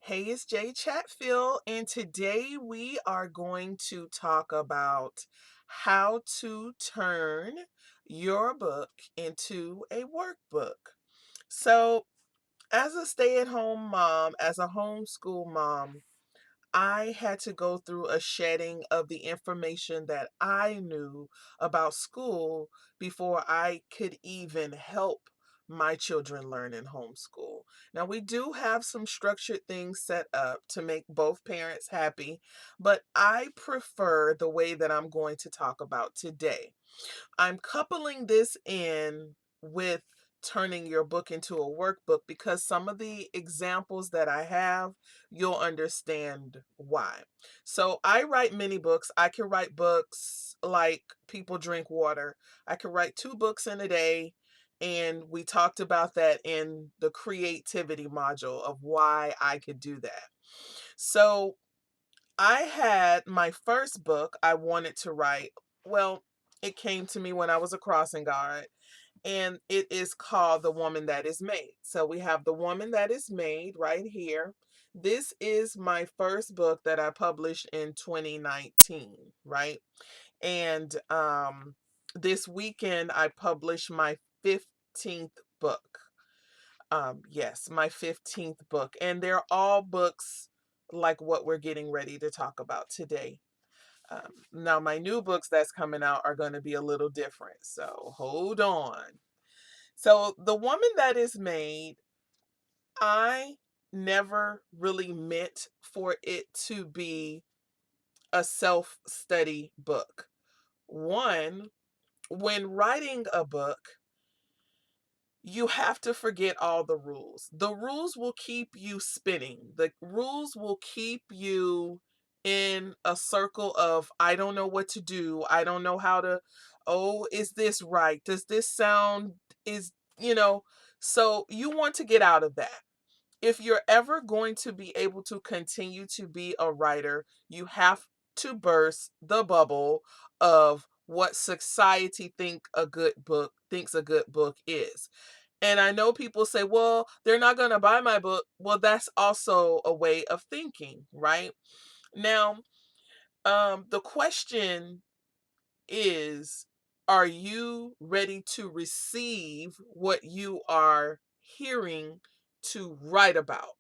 Hey, it's Jay Chatfield, and today we are going to talk about how to turn your book into a workbook. So, as a stay-at-home mom, as a homeschool mom, I had to go through a shedding of the information that I knew about school before I could even help my children learn in homeschool. Now, we do have some structured things set up to make both parents happy, but I prefer the way that I'm going to talk about today. I'm coupling this in with turning your book into a workbook because some of the examples that I have, you'll understand why. So I write many books. I can write books like People Drink Water. I can write 2 books in a day. And we talked about that in the creativity module of why I could do that. So I had my first book I wanted to write. Well, it came to me when I was a crossing guard, and it is called The Woman That Is Made. So we have The Woman That Is Made right here. This is my first book that I published in 2019, right? And this weekend I published my 15th book. Yes, my 15th book. And they're all books like what we're getting ready to talk about today. Now, my new books that's coming out are going to be a little different. So hold on. So, The Woman That Is Made, I never really meant for it to be a self study book. One, when writing a book, you have to forget all the rules. The rules will keep you spinning. The rules will keep you in a circle of, I don't know what to do. I don't know how to, oh, is this right? Does this sound, is, you know, so you want to get out of that. If you're ever going to be able to continue to be a writer, you have to burst the bubble of what society thinks a good book is. And I know people say, well, they're not going to buy my book. Well, that's also a way of thinking, right? Now, the question is, are you ready to receive what you are hearing to write about?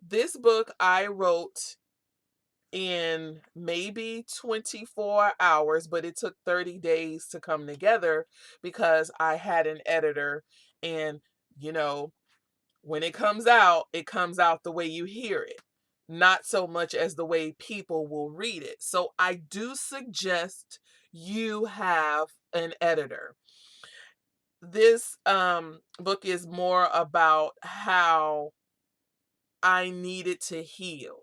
This book I wrote in maybe 24 hours, but it took 30 days to come together because I had an editor. And, you know, when it comes out the way you hear it, not so much as the way people will read it. So I do suggest you have an editor. This book is more about how I needed to heal.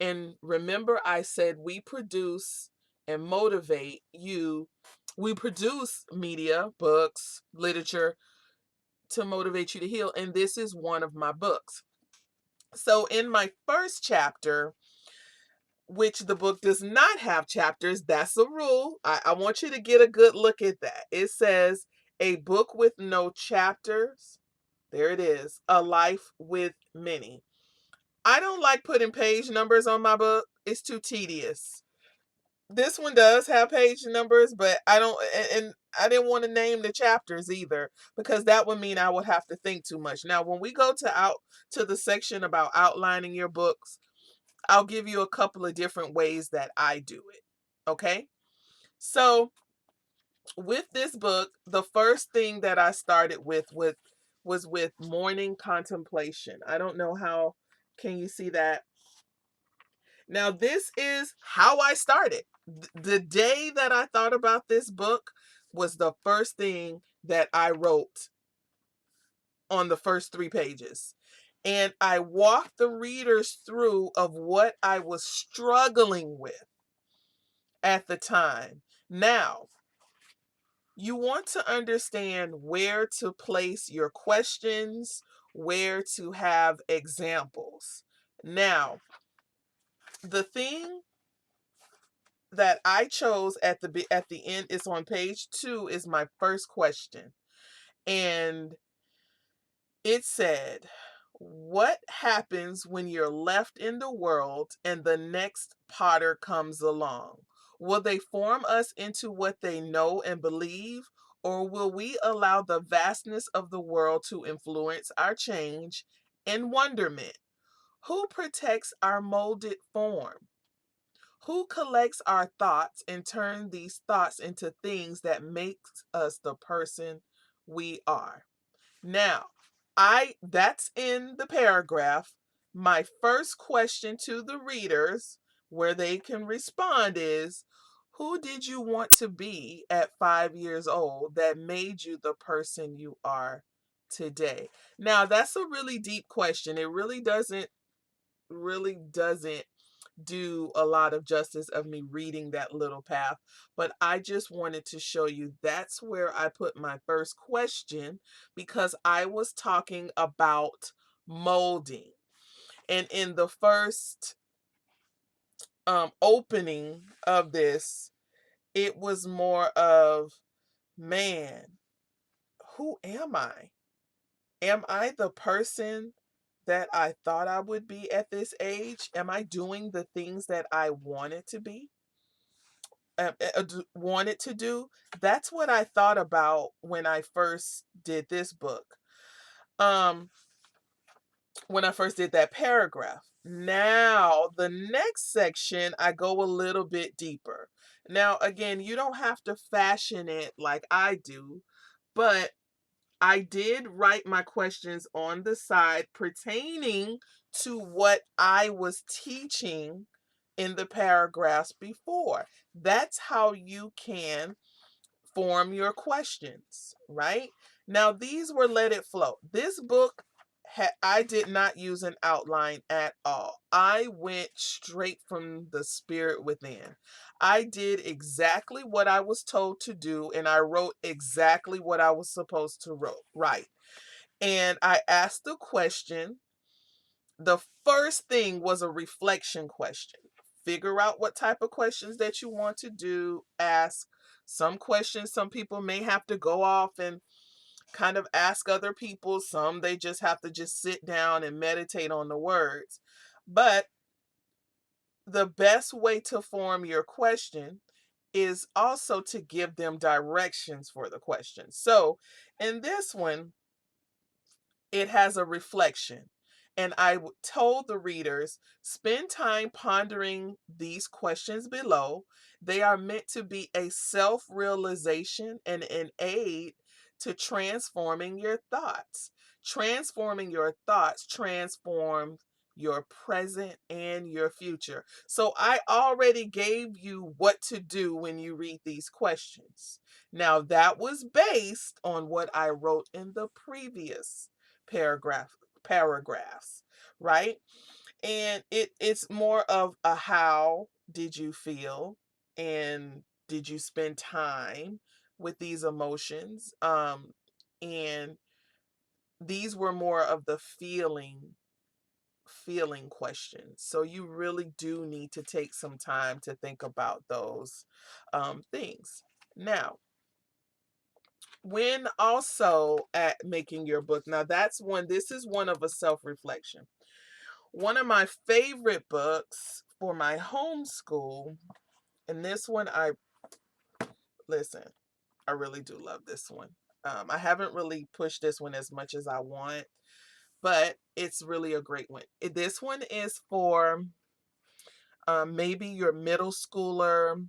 And remember, I said we produce and motivate you. We produce media, books, literature to motivate you to heal. And this is one of my books. So, in my first chapter, which the book does not have chapters, that's a rule. I want you to get a good look at that. It says, a book with no chapters. There it is. A life with many. I don't like putting page numbers on my book. It's too tedious. This one does have page numbers, but I don't, and I didn't want to name the chapters either because that would mean I would have to think too much. Now, when we go to the section about outlining your books, I'll give you a couple of different ways that I do it. Okay? So, with this book, the first thing that I started with was with morning contemplation. I don't know how can you see that? Now, this is how I started. The day that I thought about this book was the first thing that I wrote on the first 3 pages. And I walked the readers through of what I was struggling with at the time. Now, you want to understand where to place your questions, where to have examples. Now, the thing that I chose at the end is on page 2 is my first question. And it said, What happens when you're left in the world and the next potter comes along? Will they form us into what they know and believe, or will we allow the vastness of the world to influence our change and wonderment? Who protects our molded form? Who collects our thoughts and turns these thoughts into things that makes us the person we are? Now, that's in the paragraph. My first question to the readers where they can respond is, who did you want to be at 5 years old that made you the person you are today? Now, that's a really deep question. It really doesn't do a lot of justice of me reading that little path, but I just wanted to show you that's where I put my first question, because I was talking about molding. And in the first opening of this, it was more of, man, who am I? Am I the person that I thought I would be at this age? Am I doing the things that I wanted to be? Wanted to do? That's what I thought about when I first did this book. Um, when I first did that paragraph. Now, the next section, I go a little bit deeper. Now, again, you don't have to fashion it like I do, but I did write my questions on the side pertaining to what I was teaching in the paragraphs before. That's how you can form your questions, right? Now, these were let it flow. This book, I did not use an outline at all. I went straight from the spirit within. I did exactly what I was told to do, and I wrote exactly what I was supposed to write. And I asked the question. The first thing was a reflection question. Figure out what type of questions that you want to ask. Some questions, some people may have to go off and kind of ask other people. Some they just have to just sit down and meditate on the words. But the best way to form your question is also to give them directions for the question. So in this one, it has a reflection. And told the readers, spend time pondering these questions below. They are meant to be a self realization and an aid to transforming your thoughts. Transforming your thoughts transforms your present and your future. So I already gave you what to do when you read these questions. Now, that was based on what I wrote in the previous paragraphs, right? And it's more of a how did you feel, and did you spend time with these emotions? And these were more of the feeling questions. So you really do need to take some time to think about those things. Now, when also at making your book, now this is one of a self-reflection. One of my favorite books for my homeschool, and this one listen, I really do love this one. I haven't really pushed this one as much as I want, but it's really a great one. This one is for maybe your middle schooler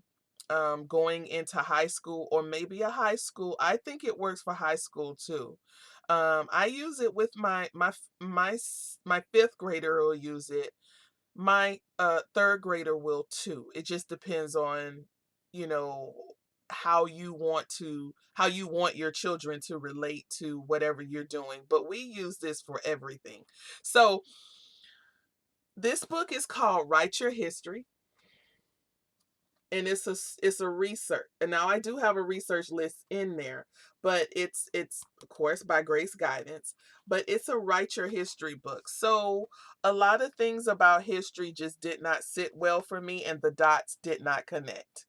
going into high school, or maybe a high school. I think it works for high school too. I use it with my fifth grader will use it. My third grader will too. It just depends on, you know, how you want your children to relate to whatever you're doing. But we use this for everything. So this book is called Write Your History, and it's a research. And now I do have a research list in there, but it's of course by Grace Guidance, but it's a Write Your History book. So a lot of things about history just did not sit well for me, and the dots did not connect.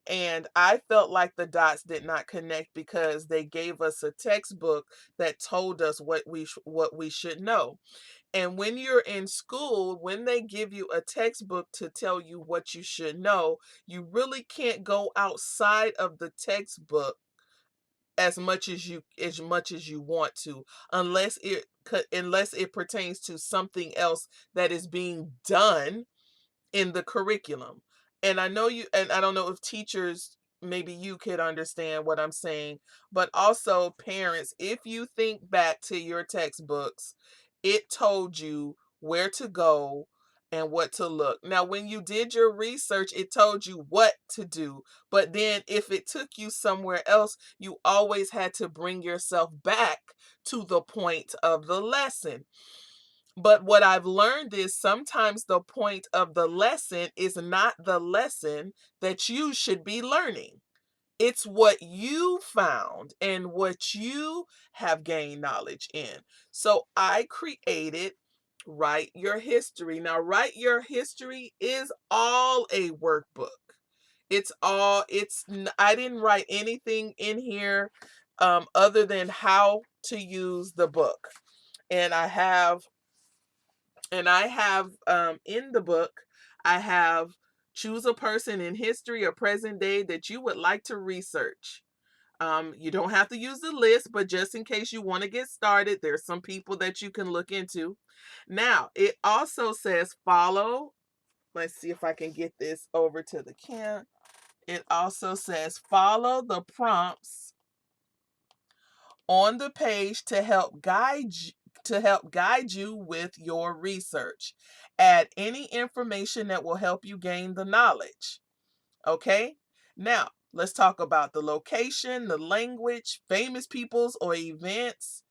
And I felt like the dots did not connect because they gave us a textbook that told us what we should know. And when you're in school, when they give you a textbook to tell you what you should know, you really can't go outside of the textbook as much as you want to, unless it pertains to something else that is being done in the curriculum. And I don't know if teachers, maybe you could understand what I'm saying, but also parents, if you think back to your textbooks, it told you where to go and what to look. Now, when you did your research, it told you what to do, but then if it took you somewhere else, you always had to bring yourself back to the point of the lesson. But what I've learned is sometimes the point of the lesson is not the lesson that you should be learning. It's what you found and what you have gained knowledge in. So I created Write Your History. Now, Write Your History is all a workbook. I didn't write anything in here other than how to use the book. And I have in the book, I have choose a person in history or present day that you would like to research. You don't have to use the list, but just in case you want to get started, there's some people that you can look into. Now, it also says follow. Let's see if I can get this over to the cam. It also says follow the prompts on the page to help guide you with your research. Add any information that will help you gain the knowledge. Okay? Now, let's talk about the location, the language, famous peoples or events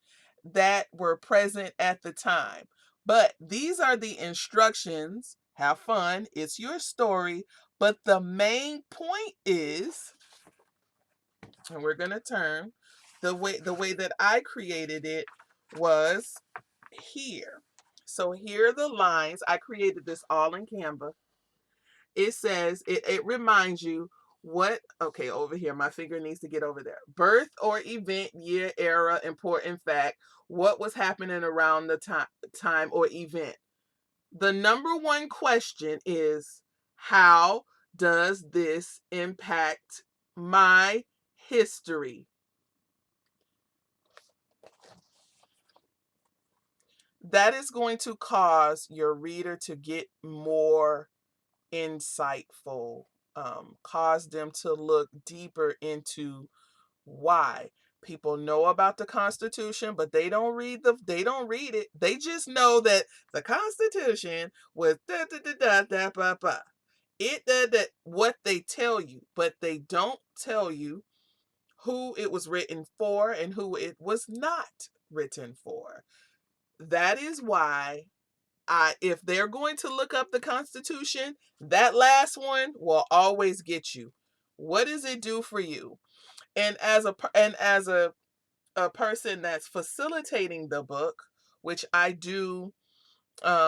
that were present at the time. But these are the instructions. Have fun. It's your story. But the main point is, and we're going to turn, the way that I created it was here. So here are the lines. I created this all in Canva. It says, it reminds you okay, over here, my finger needs to get over there. Birth or event, year, era, important fact, what was happening around the time or event. The number one question is, how does this impact my history? That is going to cause your reader to get more insightful, cause them to look deeper into why. People know about the Constitution, but they don't read it. They just know that the Constitution was da da da da da ba ba. That what they tell you, but they don't tell you who it was written for and who it was not written for. That is why if they're going to look up the Constitution, that last one will always get you. What does it do for you? And as a person that's facilitating the book, which I do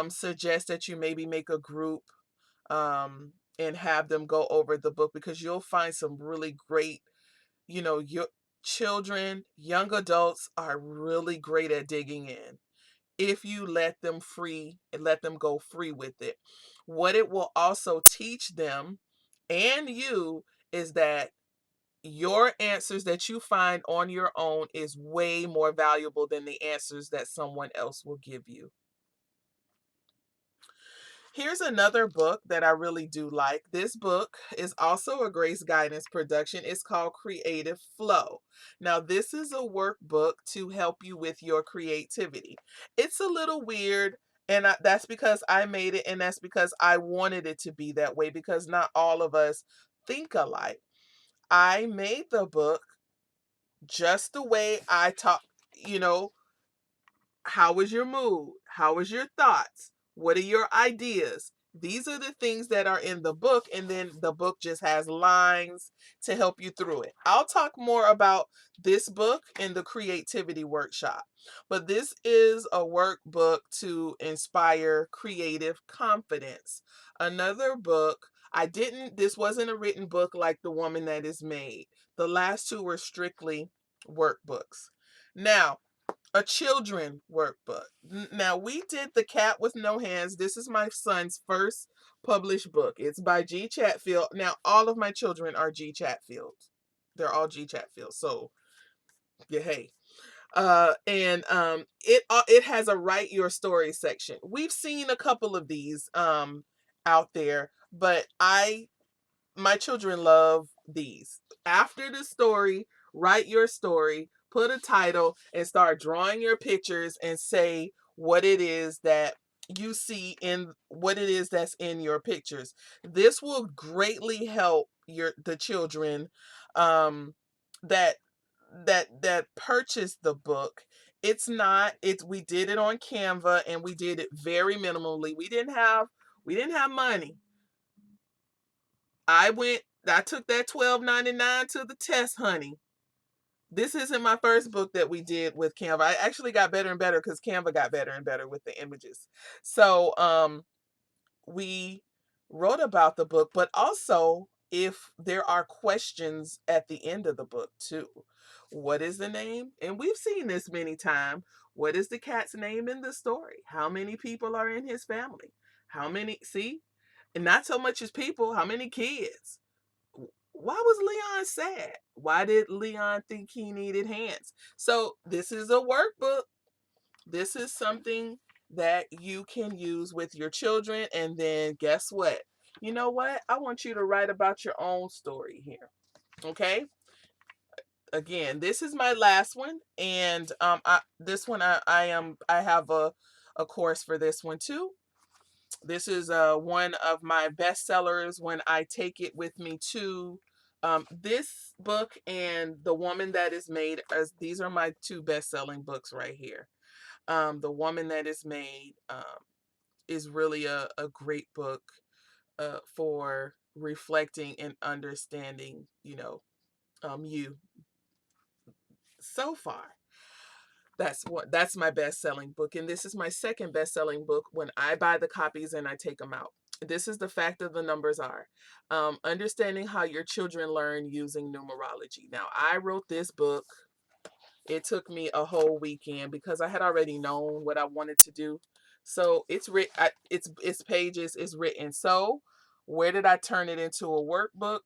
suggest that you maybe make a group and have them go over the book, because you'll find some really great, your children, young adults are really great at digging in if you let them go free with it. What it will also teach them and you is that your answers that you find on your own is way more valuable than the answers that someone else will give you. Here's another book that I really do like. This book is also a Grace Guidance production. It's called Creative Flow. Now, this is a workbook to help you with your creativity. It's a little weird, and that's because I made it, and that's because I wanted it to be that way, because not all of us think alike. I made the book just the way I talk, you know, how is your mood? How is your thoughts? What are your ideas? These are the things that are in the book, and then the book just has lines to help you through it. I'll talk more about this book in the creativity workshop, but this is a workbook to inspire creative confidence. Another book, this wasn't a written book like The Woman That Is Made. The last two were strictly workbooks. Now, a children workbook. Now, we did The Cat with No Hands. This is my son's first published book. It's by G. Chatfield. Now, all of my children are G. Chatfield. They're all G. Chatfield. So, yeah, hey. And it has a write your story section. We've seen a couple of these out there, but my children love these. After the story, write your story, put a title, and start drawing your pictures and say what it is that you see in what it is that's in your pictures. This will greatly help the children um that that purchase the book. It's we did it on Canva and we did it very minimally. We didn't have money. I took that $12.99 to the test, honey. This isn't my first book that we did with Canva. I actually got better and better because Canva got better and better with the images. So we wrote about the book, but also if there are questions at the end of the book too. What is the name? And we've seen this many times. What is the cat's name in the story? How many people are in his family? How many, see? And not so much as people, how many kids? Why was Leon sad? Why did Leon think he needed hands? So this is a workbook. This is something that you can use with your children. And then guess what? You know what? I want you to write about your own story here. Okay? Again, this is my last one. And this one I have a course for this one too. This is one of my bestsellers when I take it with me to this book and The Woman That Is Made. As these are my two best-selling books right here. The Woman That Is Made is really a great book for reflecting and understanding, you so far. That's my best-selling book, and this is my second best-selling book when I buy the copies and I take them out. This is The Fact of the Numbers Are. Understanding how your children learn using numerology. Now, I wrote this book. It took me a whole weekend because I had already known what I wanted to do. So it's written. Its pages is written. So where did I turn it into a workbook?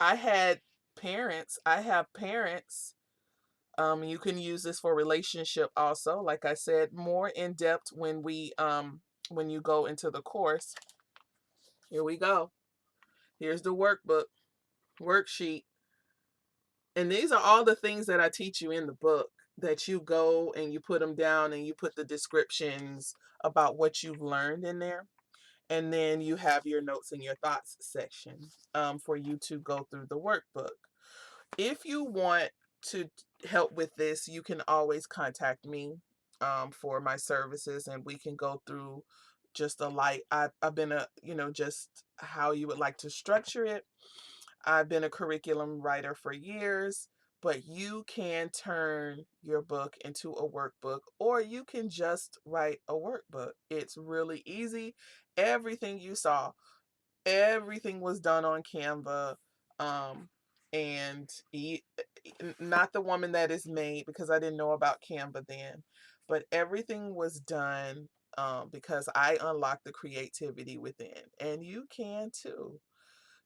I had parents. I have parents. You can use this for relationship also. Like I said, more in depth when you go into the course. Here we go. Here's the workbook, worksheet. And these are all the things that I teach you in the book that you go and you put them down and you put the descriptions about what you've learned in there. And then you have your notes and your thoughts section for you to go through the workbook. If you want to help with this, you can always contact me for my services and we can go through just a light. I've been just how you would like to structure it. I've been a curriculum writer for years, but you can turn your book into a workbook or you can just write a workbook. It's really easy. Everything you saw, everything was done on Canva. Um, and not The Woman That Is Made because I didn't know about Canva then, but everything was done because I unlocked the creativity within, and you can too.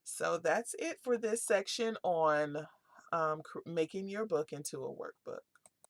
So that's it for this section on making your book into a workbook.